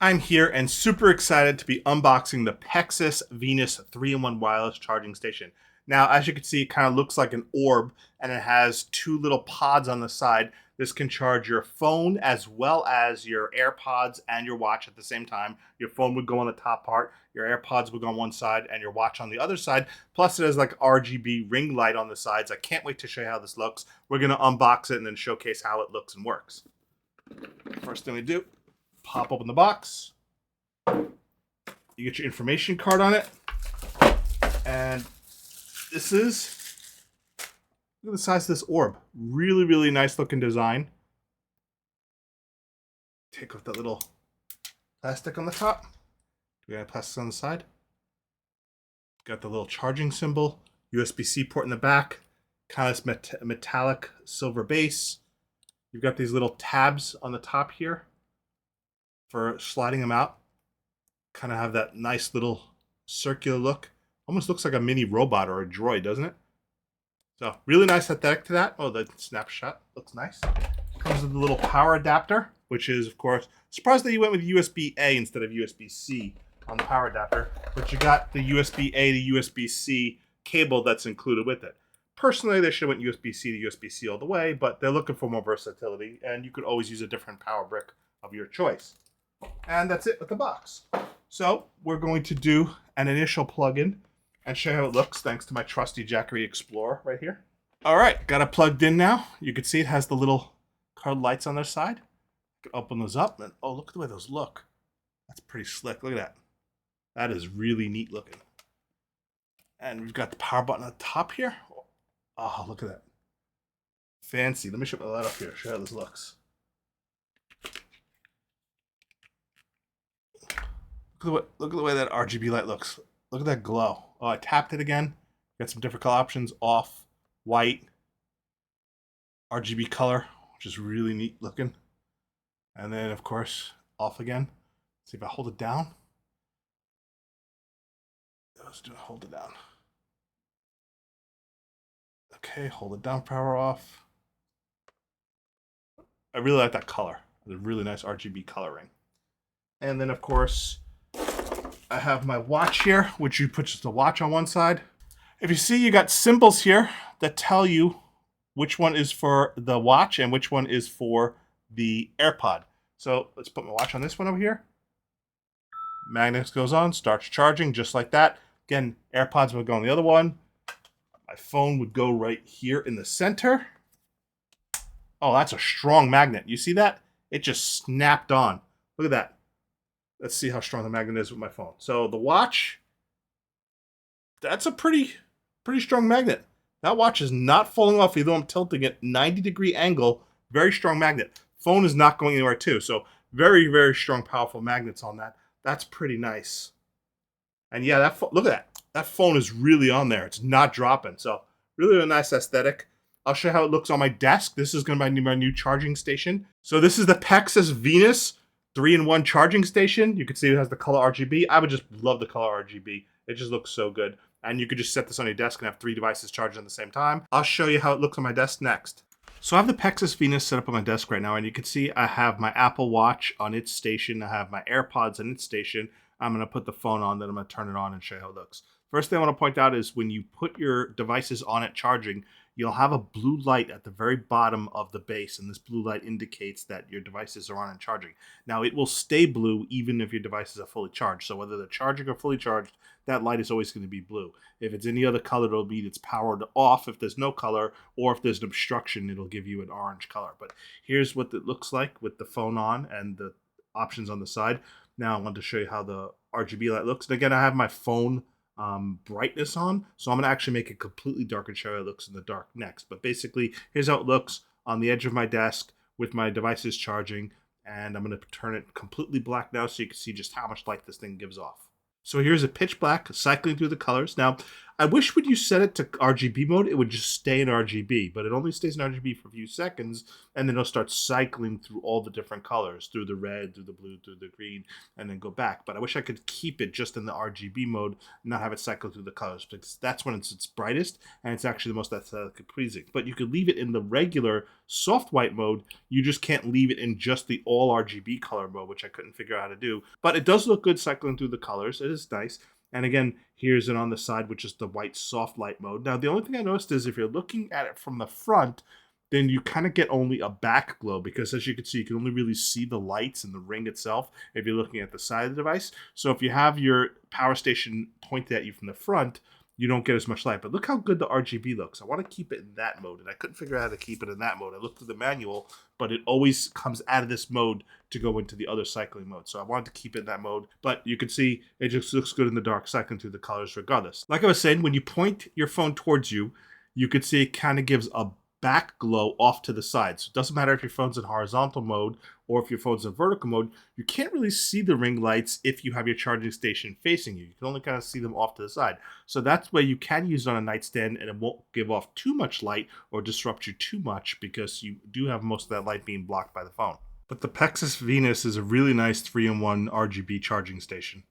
I'm here and super excited to be unboxing the PEXXUS Venus 3-in-1 wireless charging station. Now, as you can see, it kind of looks like an orb and it has two little pods on the side. This can charge your phone as well as your AirPods and your watch at the same time. Your phone would go on the top part, your AirPods would go on one side, and your watch on the other side. Plus, it has like RGB ring light on the sides. I can't wait to show you how this looks. We're going to unbox it and then showcase how it looks and works. First thing we do, pop open the box. You get your information card on it. And this is, look at the size of this orb. Really, really nice looking design. Take off that little plastic on the top. We got plastic on the side. Got the little charging symbol. USB-C port in the back. Kind of this metallic silver base. You've got these little tabs on the top here for sliding them out. Kind of have that nice little circular look. Almost looks like a mini robot or a droid, doesn't it? So really nice aesthetic to that. Oh, the snapshot looks nice. Comes with a little power adapter, which is, of course, surprised that you went with USB-A instead of USB-C on the power adapter. But you got the USB-A to USB-C cable that's included with it. Personally, they should have went USB-C to USB-C all the way, but they're looking for more versatility, and you could always use a different power brick of your choice. And that's it with the box. So we're going to do an initial plug-in and show you how it looks thanks to my trusty Jackery Explorer right here. All right, got it plugged in now. You can see it has the little colored lights on their side. You can open those up, and oh, look at the way those look. That's pretty slick. Look at that. That is really neat looking. And we've got the power button on the top here. Oh, look at that. Fancy. Let me show my light up here. Show you how this looks. Look at the way that RGB light looks. Look at that glow. Oh, I tapped it again. Got some different color options. Off, white, RGB color, which is really neat looking. And then, of course, off again. See if I hold it down. Let's do it. Hold it down. Okay, hold it down, power off. I really like that color. It's a really nice RGB coloring. And then, of course, I have my watch here, which you put just the watch on one side. If you see, you got symbols here that tell you which one is for the watch and which one is for the AirPod. So let's put my watch on this one over here. Magnet goes on, starts charging just like that. Again, AirPods would go on the other one. My phone would go right here in the center. Oh, that's a strong magnet. You see that? It just snapped on. Look at that. Let's see how strong the magnet is with my phone. So the watch, that's a pretty strong magnet. That watch is not falling off, even though I'm tilting it 90-degree angle. Very strong magnet. Phone is not going anywhere too. So very, very strong, powerful magnets on that. That's pretty nice. And yeah, look at that. That phone is really on there. It's not dropping. So really a nice aesthetic. I'll show you how it looks on my desk. This is going to be my new charging station. So this is the PEXXUS Venus 3-in-1 charging station. You can see it has the color RGB. I would just love the color RGB. It just looks so good. And you could just set this on your desk and have 3 devices charging at the same time. I'll show you how it looks on my desk next. So I have the PEXXUS Venus set up on my desk right now, and you can see I have my Apple Watch on its station. I have my AirPods on its station. I'm going to put the phone on, then I'm going to turn it on and show you how it looks. First thing I want to point out is when you put your devices on it charging, you'll have a blue light at the very bottom of the base, and this blue light indicates that your devices are on and charging. Now, it will stay blue even if your devices are fully charged. So whether they're charging or fully charged, that light is always going to be blue. If it's any other color, it'll be it's powered off if there's no color, or if there's an obstruction, it'll give you an orange color. But here's what it looks like with the phone on and the options on the side. Now I want to show you how the RGB light looks. And again, I have my phone brightness on, so I'm going to actually make it completely dark and show you how it looks in the dark next. But basically, here's how it looks on the edge of my desk with my devices charging, and I'm going to turn it completely black now so you can see just how much light this thing gives off. So here's a pitch black cycling through the colors. Now, I wish when you set it to RGB mode, it would just stay in RGB, but it only stays in RGB for a few seconds, and then it'll start cycling through all the different colors, through the red, through the blue, through the green, and then go back. But I wish I could keep it just in the RGB mode, not have it cycle through the colors, because that's when it's its brightest, and it's actually the most aesthetically pleasing. But you could leave it in the regular soft white mode. You just can't leave it in just the all RGB color mode, which I couldn't figure out how to do. But it does look good cycling through the colors. It is nice. And again, here's it on the side, which is the white soft light mode. Now, the only thing I noticed is if you're looking at it from the front, then you kind of get only a back glow, because as you can see, you can only really see the lights and the ring itself if you're looking at the side of the device. So if you have your power station pointed at you from the front, you don't get as much light. But look how good the RGB looks. I want to keep it in that mode, and I couldn't figure out how to keep it in that mode. I looked at the manual, but it always comes out of this mode to go into the other cycling mode. So I wanted to keep it in that mode, but you can see it just looks good in the dark, cycling through the colors regardless. Like I was saying, when you point your phone towards you, you could see it kind of gives a back glow off to the side. So it doesn't matter if your phone's in horizontal mode or if your phone's in vertical mode, you can't really see the ring lights if you have your charging station facing you. You can only kind of see them off to the side. So that's where you can use it on a nightstand, and it won't give off too much light or disrupt you too much, because you do have most of that light being blocked by the phone. But the PEXXUS Venus is a really nice 3-in-1 RGB charging station.